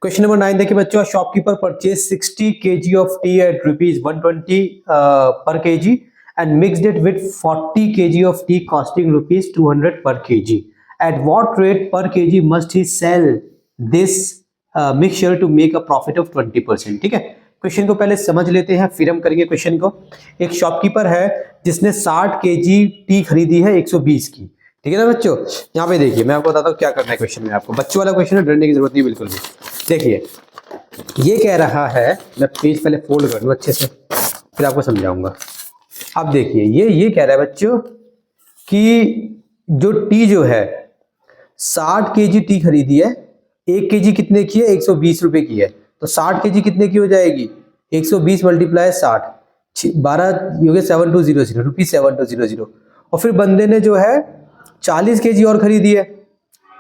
Question number 9 देखिए बच्चों, shopkeeper purchase 60 kg of tea at ₹120 per kg and mixed it with 40 kg of tea costing ₹200 per kg. At what rate per kg must he sell this mixture to make a profit of 20%? ठीक है, question को पहले समझ लेते हैं फिर हम करेंगे क्वेश्चन को। एक शॉपकीपर है जिसने 60 kg टी खरीदी है 120 की, ठीक है ना बच्चों। यहाँ पे देखिए मैं आपको बताता हूँ क्या करना है क्वेश्चन में। आपको बच्चों वाला क्वेश्चन है, डरने की जरूरत नहीं बिल्कुल भी। देखिए ये कह रहा है, मैं पेज पहले फोल्ड कर दूं अच्छे से फिर आपको समझाऊंगा। अब देखिए ये कह रहा है बच्चों कि जो टी जो है 60 kg टी खरीदी है, 1 kg कितने की है, 120 रुपए की है, तो 60 kg कितने की हो जाएगी, 120 मल्टीप्लाई 60, 12 हो गया 7200 रुपीज 7200। और फिर बंदे ने जो है 40 kg और खरीदी है,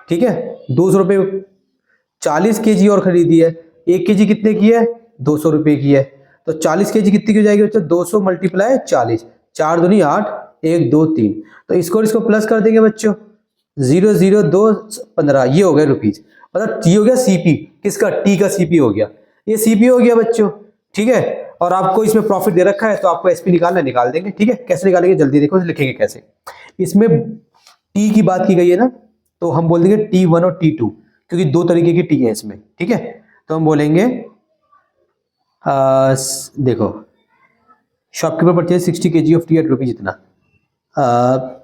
ठीक है 200 रुपये, 40 kg और खरीदी है, 1 kg कितने की है, 200 रुपये की है, तो 40 kg कितनी की हो जाएगी बच्चों, 200 मल्टीप्लाई 40, 4 दूनी 8, 1 2 3, तो इसको प्लस कर देंगे बच्चों, 0 0 2 15, ये हो गया रुपीज, मतलब ये हो गया सीपी, किसका, टी का सीपी हो गया, ये सीपी हो गया बच्चों, ठीक है। और आपको इसमें प्रॉफिट दे रखा है तो आपको एसपी निकालना, निकाल देंगे, ठीक है। कैसे निकालेंगे जल्दी देखो, लिखेंगे कैसे। इसमें टी की बात की गई है ना, तो हम बोल देंगे T1 और T2, क्योंकि दो तरीके की टी है इसमें, ठीक है। तो हम बोलेंगे देखो shopkeeper purchase 60 kg of tea at rupees इतना,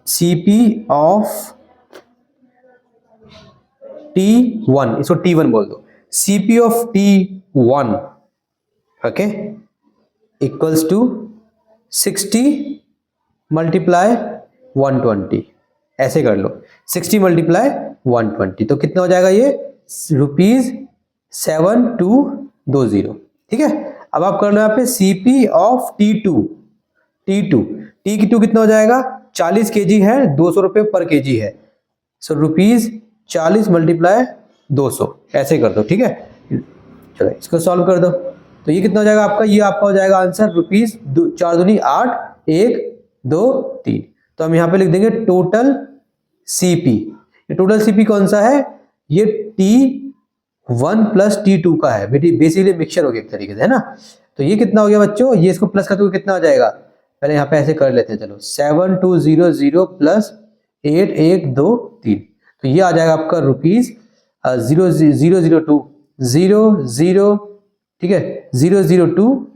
सीपी ऑफ T1, इसको T1 बोल दो, CP of T1 okay equals to 60 multiply 120, ऐसे कर लो 60 मल्टीप्लाई 120, तो कितना हो जाएगा ये ₹7220, ठीक है। अब आप करना यहाँ पे सीपी ऑफ T2 कितना हो जाएगा, 40 kg है, 200 रुपये पर kg है, सो ₹40 मल्टीप्लाई 200, ऐसे कर दो, ठीक है। चलो इसको सॉल्व कर दो, तो ये कितना हो जाएगा आपका, ये आपका हो जाएगा आंसर ₹4 दूनी 8, 1 2 3, तो हम यहाँ पे लिख देंगे टोटल सीपी। ये टोटल सीपी कौन सा है, ये T1 प्लस T2 का है, बेसिकली मिक्सचर हो गया एक तरीके से, है ना। तो ये कितना हो गया बच्चों, ये इसको प्लस करते हुए कितना हो जाएगा, पहले यहाँ पे ऐसे कर लेते हैं, चलो 7200 प्लस 8 1 2 3, तो ये आ जाएगा आपका ₹002 ठीक है 002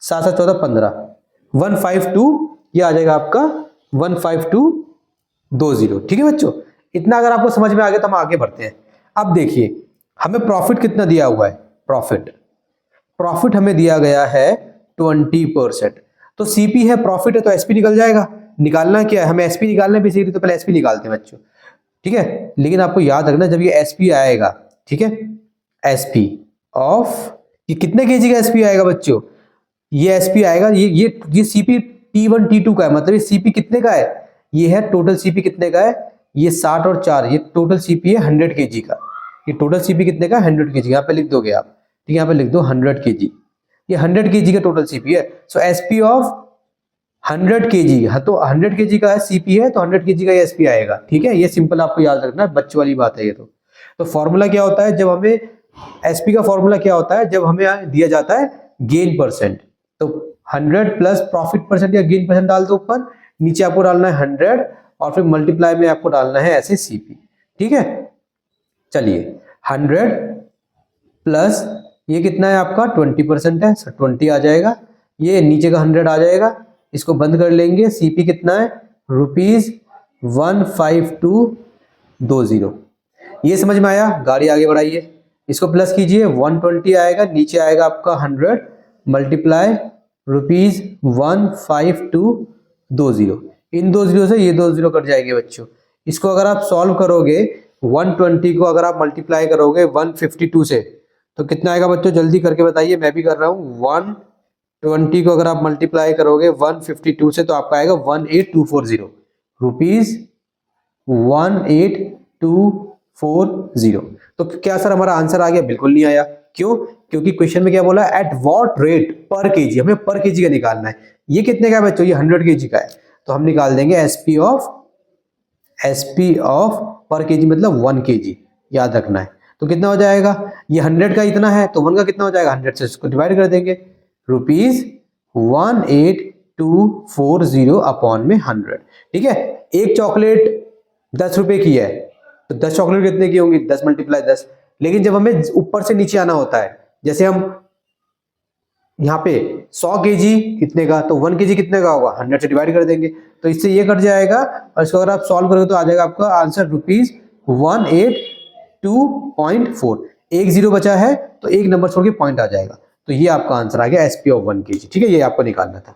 7 7 14 15 152, ये आ जाएगा आपका 15220, ठीक है बच्चों। इतना अगर आपको समझ में आ गया तो हम आगे बढ़ते हैं। अब देखिए हमें प्रॉफिट कितना दिया हुआ है, प्रॉफिट हमें दिया गया है 20%, तो सीपी है, प्रॉफिट है, तो एसपी निकल जाएगा। निकालना क्या है, हमें एसपी निकालना है बेसिकली, तो पहले एसपी निकालते हैं बच्चों, ठीक है। लेकिन आपको याद रखना जब ये एसपी आएगा, ठीक है, एसपी ऑफ, ये कितने केजी का एसपी आएगा बच्चों, ये एसपी आएगा, ये सीपी T1 T2 का है, मतलब ये सीपी कितने का है, ये है टोटल सीपी कितने का है, ये 60 और 4, ये टोटल सीपी है 100 kg का, ये टोटल सीपी कितने का 100 kg, यहाँ पे लिख दोगे आप, ठीक है, यहाँ पे लिख दो 100 kg, ये 100 kg का टोटल सीपी है। सो एसपी ऑफ 100 kg, हाँ तो 100 kg का सीपी है तो 100 kg का एसपी आएगा, ठीक है। ये सिंपल आपको याद रखना है, बच्चों वाली बात है ये। तो फॉर्मूला क्या होता है, जब हमें एसपी का फॉर्मूला क्या होता है, जब हमें दिया जाता है गेन परसेंट, तो 100 प्लस प्रॉफिट परसेंट या गेन परसेंट डाल दो ऊपर, नीचे आपको डालना है 100 और फिर मल्टीप्लाई में आपको डालना है ऐसे सीपी, ठीक है। चलिए 100 प्लस ये कितना है आपका 20% है, 20 आ जाएगा, ये नीचे का 100 आ जाएगा, इसको बंद कर लेंगे, सीपी कितना है ₹15220, ये समझ में आया। गाड़ी आगे बढ़ाइए, इसको प्लस कीजिए, 120 आएगा, नीचे आएगा आपका 100 मल्टीप्लाई ₹15220, इन 2 जीरो से ये 2 जीरो कट जाएंगे बच्चों। इसको अगर आप सॉल्व करोगे 120 को अगर आप मल्टीप्लाई करोगे 152 से तो कितना आएगा बच्चों, जल्दी करके बताइए, मैं भी कर रहा हूँ। 120 को अगर आप मल्टीप्लाई करोगे 152 से तो आपका आएगा 18240 रुपीज 18240। तो क्या सर हमारा आंसर आ गया, बिल्कुल नहीं आया। क्यों, क्योंकि क्वेश्चन में क्या बोला, एट व्हाट रेट पर केजी, हमें पर केजी का निकालना है। ये कितने का है बच्चों, ये 100 केजी का है, तो हम निकाल देंगे एसपी ऑफ पर केजी मतलब 1 केजी, याद रखना है। तो कितना हो जाएगा, ये 100 का इतना है तो 1 का कितना हो जाएगा, 100 से इसको डिवाइड कर देंगे, ₹18240 अपॉन में 100। ठीक है, एक चॉकलेट 10 रुपए की है तो 10 चॉकलेट कितने की होंगी, 10 × 10। लेकिन जब हमें ऊपर से नीचे आना होता है, जैसे हम यहाँ पे 100 केजी कितने का, तो 1 केजी कितने का होगा, 100 से डिवाइड कर देंगे, तो इससे ये कट जाएगा और इसको अगर आप सॉल्व करोगे तो आ जाएगा आपका आंसर ₹182.4। एक जीरो बचा है तो एक नंबर छोड़ के पॉइंट आ जाएगा, तो ये आपका आंसर आ गया SP ऑफ 1 kg। ठीक है, ये आपको निकालना था।